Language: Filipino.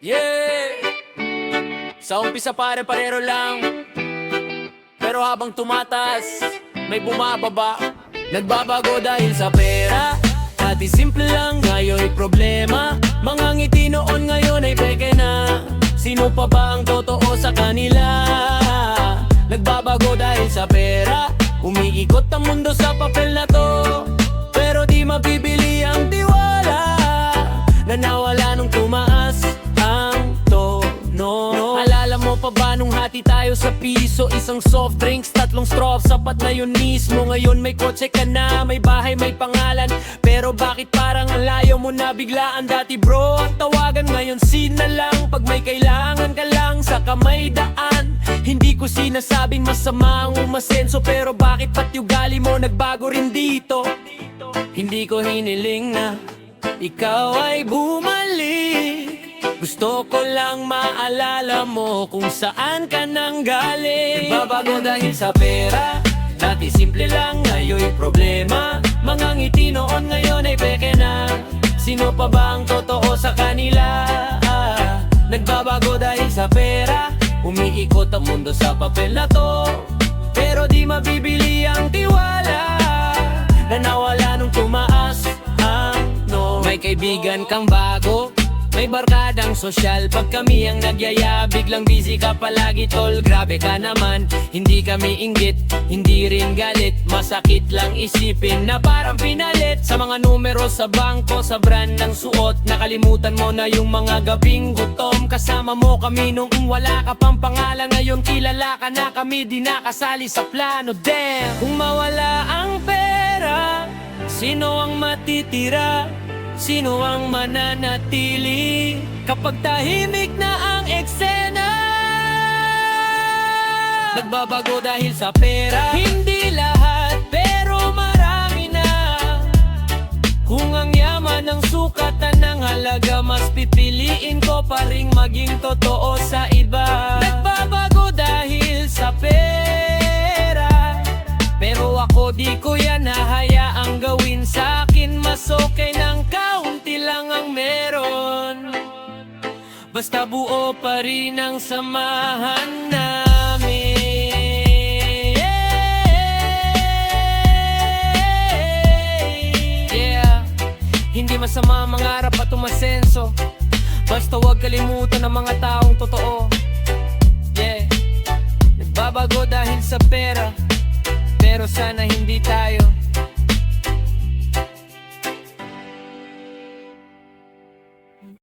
Yeah! Sa umpisa pare-parero lang, pero habang tumataas, may bumababa. Nagbabago dahil sa pera. Dati simple lang, ngayon'y problema. Mga ngiti noon ngayon ay peke na. Sino pa ba ang totoo sa kanila? Nagbabago dahil sa pera. Umiikot ang mundo sa papel na to, pero di mabibili ang tiwala na nawala nung tumaas ang tono. Alala mo pa ba nung hati tayo sa piso? Isang soft drinks, tatlong straw, sapat na yun mismo. Ngayon may kotse ka na, may bahay, may pangalan, pero bakit parang ang layo mo na biglaan? Dati bro, ang tawagan ngayon sina lang. Pag may kailangan ka lang, saka may daan. Hindi ko sinasabing masama ang umasenso, pero bakit pati ugali mo nagbago rin dito? Hindi ko hiniling na ikaw ay bumalik. Gusto ko lang maalala mo kung saan ka nang galing. Nagbabago dahil sa pera. Dati simple lang, ngayon'y problema. Mga ngiti noon ngayon ay peke na. Sino pa ba ang totoo sa kanila? Nagbabago dahil sa pera. Umiikot ang mundo sa papel na to, pero di mabibili ang tiwala na nawala nung tumaas ang no. May kaibigan kang bago, may barkadang sosyal. Pag kami ang nagyaya, biglang busy ka palagi tol. Grabe ka naman, hindi kami inggit, hindi rin galit. Masakit lang isipin na parang pinalit sa mga numero sa bangko, sa brand ng suot. Nakalimutan mo na yung mga gabing gutom. Kasama mo kami nung wala ka pang pangalan. Ngayon kilala ka na, kami di nakasali sa plano. Damn! Kung mawala ang pera, sino ang matitira? Sino ang mananatili kapag tahimik na ang eksena? Nagbabago dahil sa pera. Hindi lahat, pero marami na. Kung ang yaman ng sukatan ng halaga, mas pipiliin ko pa ring maging totoo sa iba. Nagbabago dahil sa pera, pero ako di ko yan hahayaang gawin sa akin. Mas okay ng kaunti lang ang meron, basta buo pa rin ang samahan namin. Yeah, hindi masama mangarap at umasenso, basta huwag kalimutan ang mga taong totoo. Yeah, nagbabago dahil sa pera, pero sana hindi tayo